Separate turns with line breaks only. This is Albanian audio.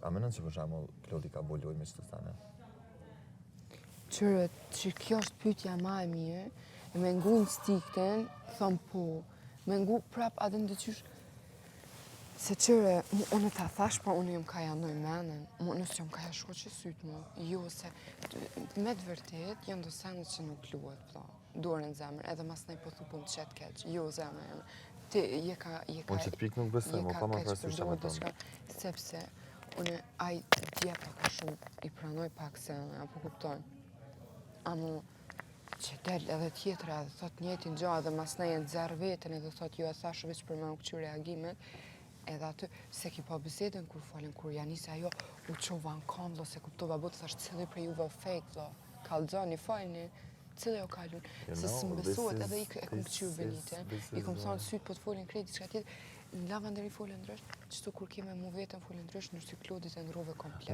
A menon që për shembull Klodi ka bo lojë me që të thane?
Qërë që kjo është pyetja ma e mirë, e me ngu instiktin, thom po, me ngu prap adhe ndëqysh, se qërë, unë ta thash, po unë jam ka janoj menen, nësë jam ka jashko që sytë mu, jo se, me të vërtet, janë do senet që nuk luet, po, dorën zemër, edhe mas nej po thu më qëtë keq, jo zemër jam, ti je ka,
Po që të pik nuk besoj, mo pa ma parasysh ta me tonë.
sepse, unë aj dje pak shumë i pranoj pak se, apo kupton, amo që del edhe tjetra edhe thot njëtin gjë edhe mas nej e nxerr veten edhe thot jo e thash veç për me u këqy reagimet, edhe aty se ki pa bisedën kur folën, kur ja nisi ajo u qova në kam, do se kuptova bot, thash cili për juve fake, do, kallxoni, falni, cili o kalun, se së mbesohet edhe i kom këqyr Benite, i kom thonë syt po të folin krejt diçka tjetër, në lavandëri folën ndrysh, qëtu kur kime mu vetën folën ndrysh, nërsi Klodit e ndrove komplet.